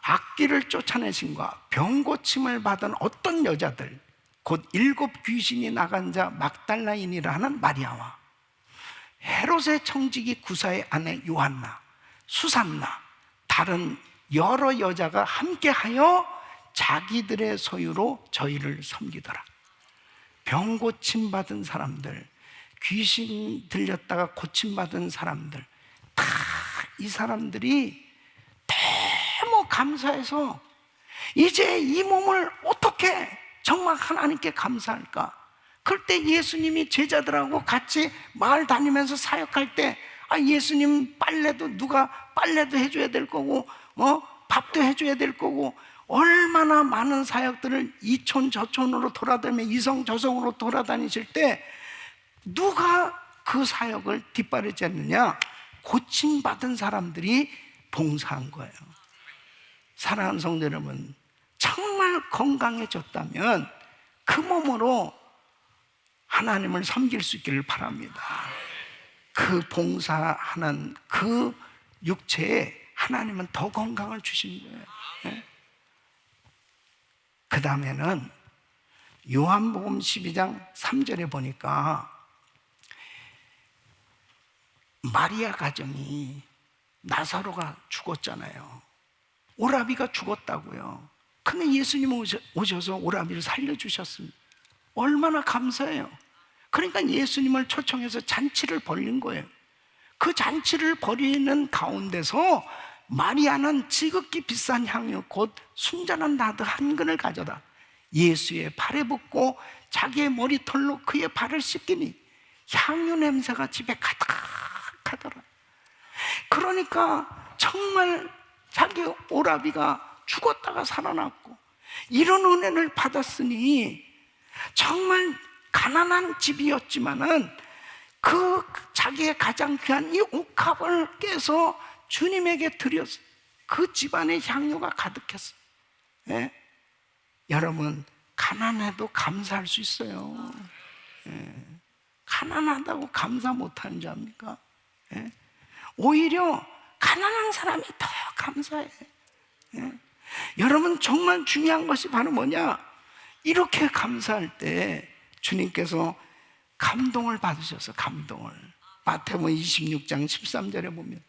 악귀를 쫓아내신과 병고침을 받은 어떤 여자들, 곧 7 귀신이 나간 자 막달라인이라 하는 마리아와 헤롯의 청지기 구사의 아내 요한나, 수산나, 다른 여러 여자가 함께하여 자기들의 소유로 저희를 섬기더라. 병 고침받은 사람들, 귀신 들렸다가 고침받은 사람들, 다 이 사람들이 너무 감사해서 이제 이 몸을 어떻게 정말 하나님께 감사할까? 그럴 때 예수님이 제자들하고 같이 마을 다니면서 사역할 때 예수님 누가 빨래도 해줘야 될 거고 밥도 해줘야 될 거고 얼마나 많은 사역들을 이촌 저촌으로 돌아다니며 이성저성으로 돌아다니실 때 누가 그 사역을 뒷바라지 했느냐? 고침받은 사람들이 봉사한 거예요. 사랑하는 성도 여러분, 정말 건강해졌다면 그 몸으로 하나님을 섬길 수 있기를 바랍니다. 그 봉사하는 그 육체에 하나님은 더 건강을 주시는 거예요. 네? 그 다음에는 요한복음 12장 3절에 보니까 마리아 가정이 나사로가 죽었잖아요. 오라비가 죽었다고요. 근데 예수님 오셔서 오라비를 살려주셨습니다. 얼마나 감사해요. 그러니까 예수님을 초청해서 잔치를 벌린 거예요. 그 잔치를 벌이는 가운데서 마리아는 지극히 비싼 향유 곧 순전한 나드 한 근을 가져다 예수의 발에 붓고 자기의 머리털로 그의 발을 씻기니 향유 냄새가 집에 가득하더라. 그러니까 정말 자기 오라비가 죽었다가 살아났고 이런 은혜를 받았으니 정말 가난한 집이었지만은 그 자기의 가장 귀한 이 옥합을 깨서 주님에게 드렸어. 그 집안에 향유가 가득했어. 예? 여러분, 가난해도 감사할 수 있어요. 예. 가난하다고 감사 못하는 줄 압니까? 예. 오히려 가난한 사람이 더 감사해. 예. 여러분, 정말 중요한 것이 바로 뭐냐? 이렇게 감사할 때 주님께서 감동을 받으셔서, 감동을. 마태복음 26장 13절에 보면,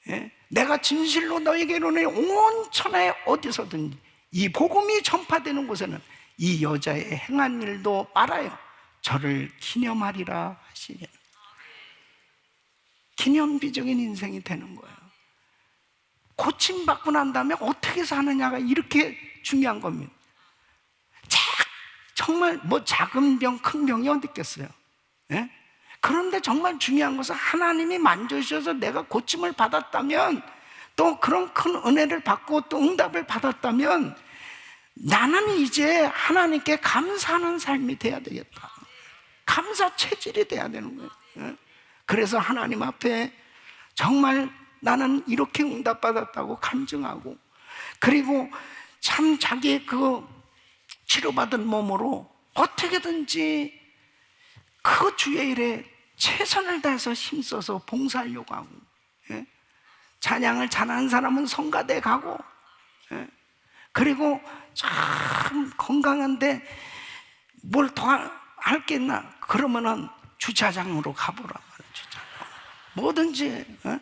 예? 내가 진실로 너에게 이르노니 온 천하에 어디서든지 이 복음이 전파되는 곳에는 이 여자의 행한 일도 말하여 저를 기념하리라 하시니, 기념비적인 인생이 되는 거예요. 고침받고 난 다음에 어떻게 사느냐가 이렇게 중요한 겁니다. 정말 뭐 작은 병, 큰 병이 어디 있겠어요? 예? 그런데 정말 중요한 것은 하나님이 만져주셔서 내가 고침을 받았다면, 또 그런 큰 은혜를 받고 또 응답을 받았다면, 나는 이제 하나님께 감사하는 삶이 돼야 되겠다. 감사 체질이 돼야 되는 거예요. 예? 그래서 하나님 앞에 정말 나는 이렇게 응답받았다고 간증하고, 그리고 참 자기의 그 치료받은 몸으로 어떻게든지 그 주의 일에 최선을 다해서 힘써서 봉사하려고 하고, 예? 찬양을 잘하는 사람은 성가대 가고, 예? 그리고 참 건강한데 뭘 더 할 게 있나? 그러면은 주차장으로 가보라 말이야. 주차장. 뭐든지, 예?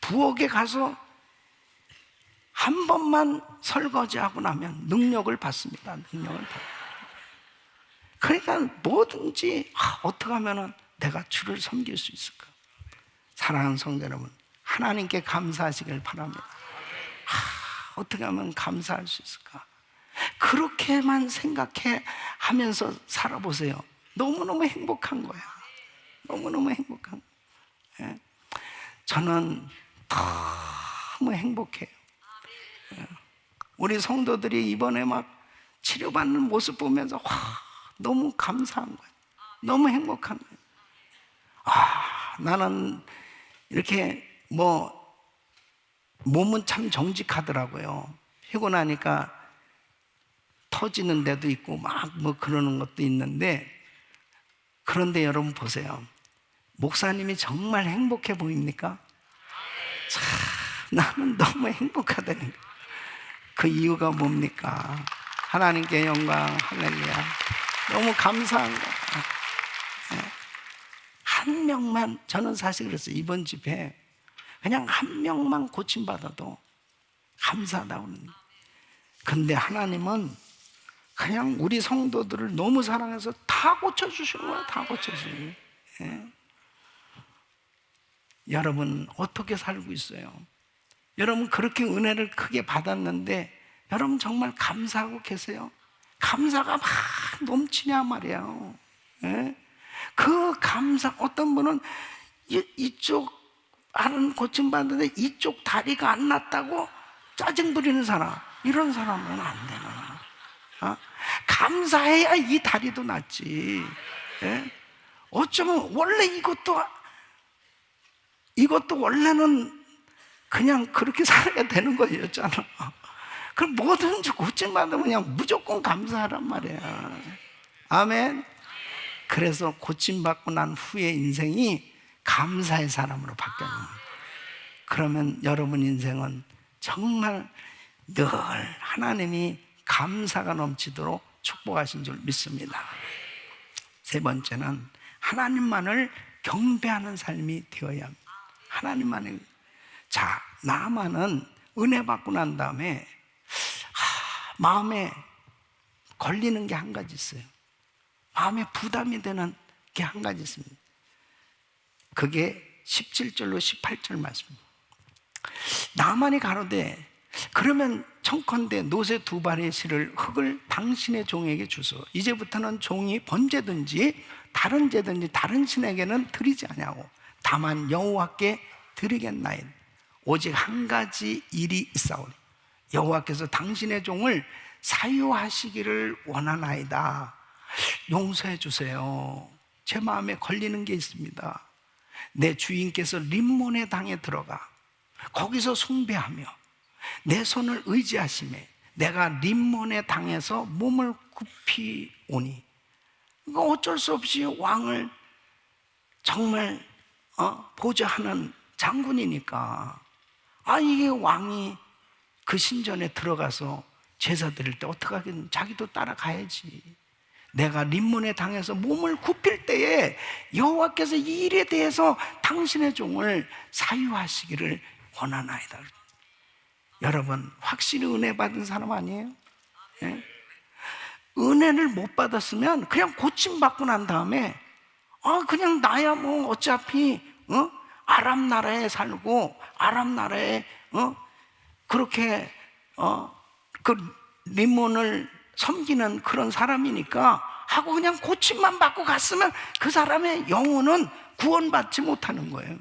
부엌에 가서 한 번만 설거지하고 나면 능력을 받습니다. 능력을 받아요. 그러니까 뭐든지 어떻게 하면 내가 주를 섬길 수 있을까? 사랑하는 성도 여러분, 하나님께 감사하시길 바랍니다. 어떻게 하면 감사할 수 있을까? 그렇게만 생각해 하면서 살아보세요. 너무너무 행복한 거야. 너무너무 행복한 거야. 예? 저는 너무 행복해요. 예. 우리 성도들이 이번에 막 치료받는 모습 보면서 너무 감사한 거예요. 너무 행복한 거예요. 나는 이렇게 몸은 참 정직하더라고요. 피곤하니까 터지는 데도 있고 막 그러는 것도 있는데, 그런데 여러분 보세요. 목사님이 정말 행복해 보입니까? 참 나는 너무 행복하다는 거예요. 그 이유가 뭡니까? 하나님께 영광, 할렐루야. 너무 감사한 거예요. 한 명만, 저는 사실 그랬어요. 이번 집회 그냥 한 명만 고침받아도 감사하다고 그러는 거예요. 근데 하나님은 그냥 우리 성도들을 너무 사랑해서 다 고쳐주시는 거예요. 다 고쳐주시는 거예요. 예. 여러분 어떻게 살고 있어요? 여러분 그렇게 은혜를 크게 받았는데 여러분 정말 감사하고 계세요? 감사가 막 넘치냐 말이에요. 예? 그 감사, 어떤 분은 이쪽 하는 고침받는데 이쪽 다리가 안 낫다고 짜증 부리는 사람, 이런 사람은 안 되나? 감사해야 이 다리도 낫지. 예? 어쩌면 원래 이것도 원래는 그냥 그렇게 살아야 되는 거였잖아. 그럼 뭐든지 고침받으면 그냥 무조건 감사하란 말이야. 아멘. 그래서 고침받고 난 후에 인생이 감사의 사람으로 바뀌어요. 그러면 여러분 인생은 정말 늘 하나님이 감사가 넘치도록 축복하신 줄 믿습니다. 세 번째는 하나님만을 경배하는 삶이 되어야 합니다. 하나님만을. 자, 나만은 은혜 받고 난 다음에 마음에 걸리는 게 한 가지 있어요. 마음에 부담이 되는 게 한 가지 있습니다. 그게 17절로 18절 말씀입니다. 나만이 가로되 그러면 청컨대 노새 두 발의 실을 흙을 당신의 종에게 주소. 이제부터는 종이 번제든지 다른 제든지 다른 신에게는 드리지 아니하고 다만 여호와께 드리겠나이다. 오직 한 가지 일이 있사오니 여호와께서 당신의 종을 사유하시기를 원하나이다. 용서해 주세요. 제 마음에 걸리는 게 있습니다. 내 주인께서 림몬의 당에 들어가 거기서 숭배하며 내 손을 의지하시매 내가 림몬에 당해서 몸을 굽히 오니. 그러니까 어쩔 수 없이 왕을 정말 보좌하는 장군이니까, 이게 왕이 그 신전에 들어가서 제사 드릴 때 어떡하겠는, 자기도 따라가야지. 내가 림몬에 당해서 몸을 굽힐 때에 여호와께서 이 일에 대해서 당신의 종을 사유하시기를 원하나이다. 여러분, 확실히 은혜 받은 사람 아니에요? 네? 은혜를 못 받았으면 그냥 고침받고 난 다음에 그냥 나야 뭐 어차피 아람 나라에 살고 아람 나라에 그렇게 그 림몬을 섬기는 그런 사람이니까 하고 그냥 고침만 받고 갔으면 그 사람의 영혼은 구원받지 못하는 거예요.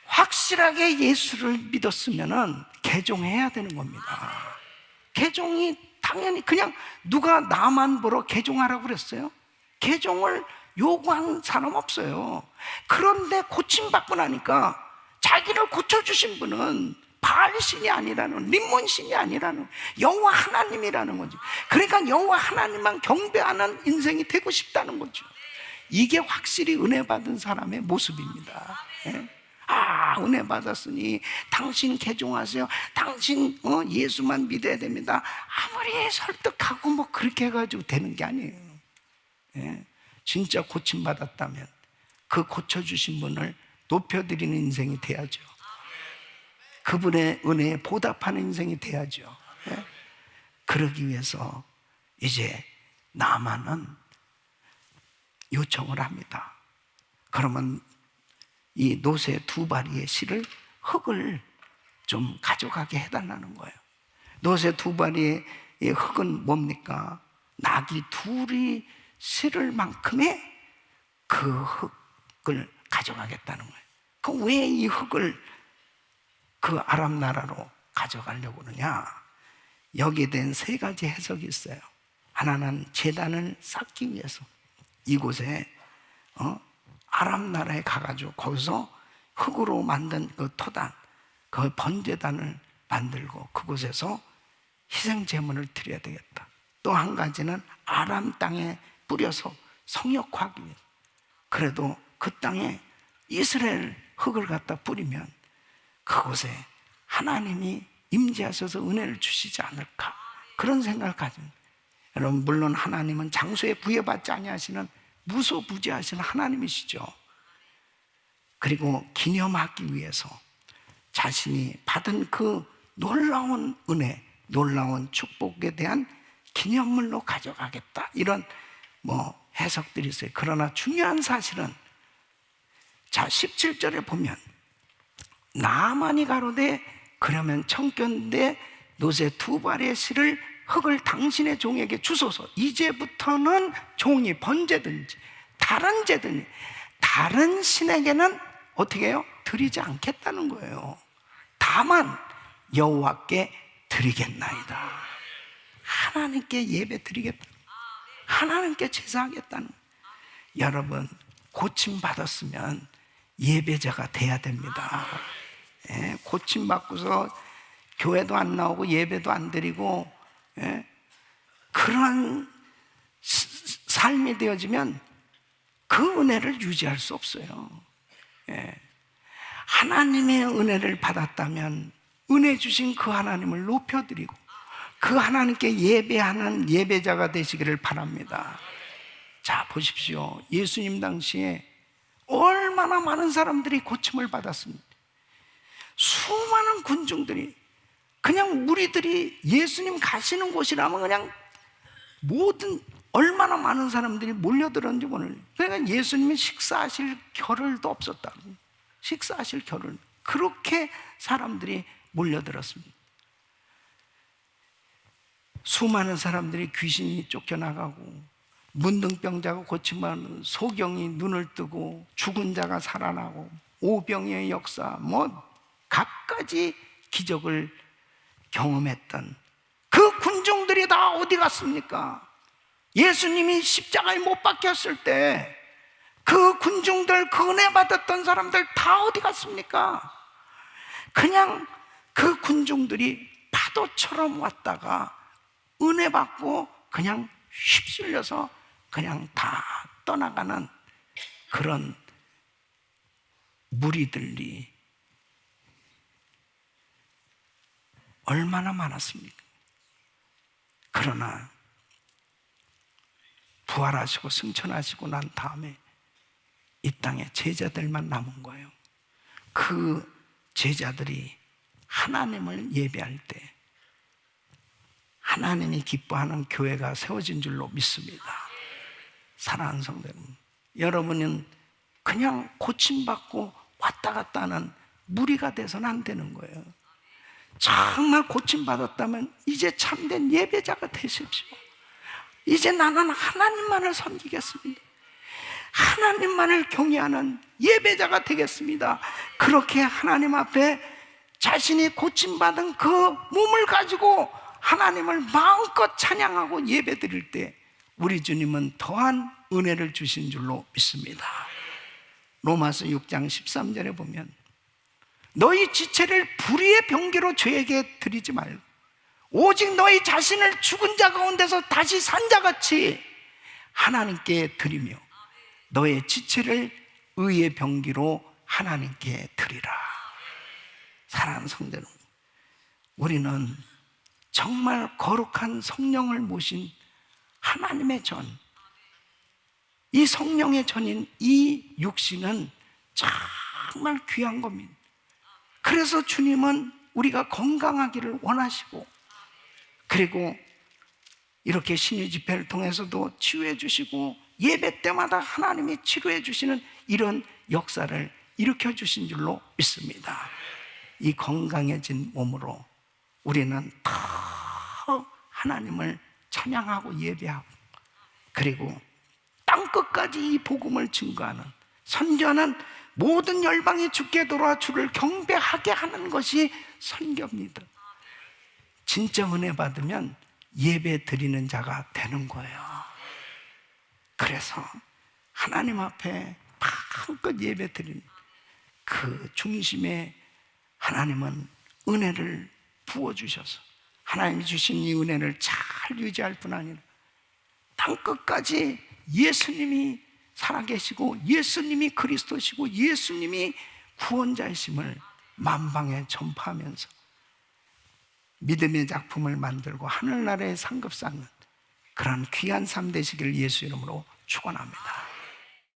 확실하게 예수를 믿었으면은 개종해야 되는 겁니다. 개종이 당연히, 그냥 누가 나만 보러 개종하라고 그랬어요? 개종을 요구한 사람 없어요. 그런데 고침받고 나니까 자기를 고쳐주신 분은 바알 신이 아니라는, 림몬 신이 아니라는 여호와 하나님이라는 거죠. 그러니까 여호와 하나님만 경배하는 인생이 되고 싶다는 거죠. 이게 확실히 은혜 받은 사람의 모습입니다. 은혜 받았으니 당신 개종하세요, 당신 예수만 믿어야 됩니다, 아무리 설득하고 뭐 그렇게 해가지고 되는 게 아니에요. 진짜 고침받았다면 그 고쳐주신 분을 높여드리는 인생이 돼야죠. 그분의 은혜에 보답하는 인생이 돼야죠. 그러기 위해서 이제 나만은 요청을 합니다. 그러면 이 노새 두 바리의 실을, 흙을 좀 가져가게 해달라는 거예요. 노새 두 바리의 흙은 뭡니까? 낙이 둘이 실을 만큼의 그 흙을 가져가겠다는 거예요. 그럼 왜 이 흙을 그 아람 나라로 가져가려고 그러냐? 여기에 대한 세 가지 해석이 있어요. 하나는 제단을 쌓기 위해서 이곳에 아람 나라에 가가지고 거기서 흙으로 만든 그 토단, 그 번제단을 만들고 그곳에서 희생 제물을 드려야 되겠다. 또 한 가지는 아람 땅에 뿌려서 성역화하기 위해서. 그래도 그 땅에 이스라엘 흙을 갖다 뿌리면 그곳에 하나님이 임재하셔서 은혜를 주시지 않을까, 그런 생각을 가진. 여러분, 물론 하나님은 장소에 구애받지 아니하시는 무소부지하시는 하나님이시죠. 그리고 기념하기 위해서 자신이 받은 그 놀라운 은혜, 놀라운 축복에 대한 기념물로 가져가겠다, 이런 해석들이 있어요. 그러나 중요한 사실은, 자 17절에 보면 나만이 가로되 그러면 청견대 노새 두 발의 실을 흙을 당신의 종에게 주소서. 이제부터는 종이 번제든지 다른 제든지 다른 신에게는 어떻게 해요? 드리지 않겠다는 거예요. 다만 여호와께 드리겠나이다. 하나님께 예배 드리겠다, 하나님께 제사하겠다는. 여러분, 고침받았으면 예배자가 돼야 됩니다. 고침받고서 교회도 안 나오고 예배도 안 드리고 그런 삶이 되어지면 그 은혜를 유지할 수 없어요. 하나님의 은혜를 받았다면 은혜 주신 그 하나님을 높여드리고 그 하나님께 예배하는 예배자가 되시기를 바랍니다. 자, 보십시오. 예수님 당시에 얼마나 많은 사람들이 고침을 받았습니까? 수많은 군중들이, 그냥 무리들이 예수님 가시는 곳이라면 그냥 모든, 얼마나 많은 사람들이 몰려들었는지 오늘. 그러니까 예수님이 식사하실 겨를도 없었다. 식사하실 겨를, 그렇게 사람들이 몰려들었습니다. 수많은 사람들이 귀신이 쫓겨나가고 문둥병자가 고침받는, 소경이 눈을 뜨고 죽은 자가 살아나고 오병이의 역사, 갖가지 기적을 경험했던 그 군중들이 다 어디 갔습니까? 예수님이 십자가에 못 박혔을 때 그 군중들, 그 은혜 받았던 사람들 다 어디 갔습니까? 그냥 그 군중들이 파도처럼 왔다가 은혜 받고 그냥 휩쓸려서 그냥 다 떠나가는 그런 무리들이 얼마나 많았습니까? 그러나 부활하시고 승천하시고 난 다음에 이 땅에 제자들만 남은 거예요. 그 제자들이 하나님을 예배할 때 하나님이 기뻐하는 교회가 세워진 줄로 믿습니다. 사랑하는 성도 여러분, 여러분은 그냥 고침받고 왔다 갔다 하는 무리가 돼서는 안 되는 거예요. 정말 고침받았다면 이제 참된 예배자가 되십시오. 이제 나는 하나님만을 섬기겠습니다. 하나님만을 경외하는 예배자가 되겠습니다. 그렇게 하나님 앞에 자신이 고침받은 그 몸을 가지고 하나님을 마음껏 찬양하고 예배드릴 때 우리 주님은 더한 은혜를 주신 줄로 믿습니다. 로마서 6장 13절에 보면 너희 지체를 불의의 병기로 죄에게 드리지 말고 오직 너희 자신을 죽은 자 가운데서 다시 산 자같이 하나님께 드리며 너의 지체를 의의 병기로 하나님께 드리라. 사랑하는 성도 여러분, 우리는 정말 거룩한 성령을 모신 하나님의 전, 이 성령의 전인 이 육신은 정말 귀한 겁니다. 그래서 주님은 우리가 건강하기를 원하시고, 그리고 이렇게 신유 집회를 통해서도 치유해 주시고 예배 때마다 하나님이 치료해 주시는 이런 역사를 일으켜 주신 줄로 믿습니다. 이 건강해진 몸으로 우리는 더 하나님을 찬양하고 예배하고, 그리고 땅끝까지 이 복음을 증거하는, 선교하는 모든 열방이 주께 돌아와 주를 경배하게 하는 것이 선교입니다. 진짜 은혜 받으면 예배 드리는 자가 되는 거예요. 그래서 하나님 앞에 마음껏 예배 드리는 그 중심에 하나님은 은혜를 부어주셔서 하나님이 주신 이 은혜를 잘 유지할 뿐 아니라 땅끝까지 예수님이 살아계시고 예수님이 그리스도시고 예수님이 구원자이심을 만방에 전파하면서 믿음의 작품을 만들고 하늘나라에 상급 쌓는 그런 귀한 삶 되시기를 예수 이름으로 축원합니다.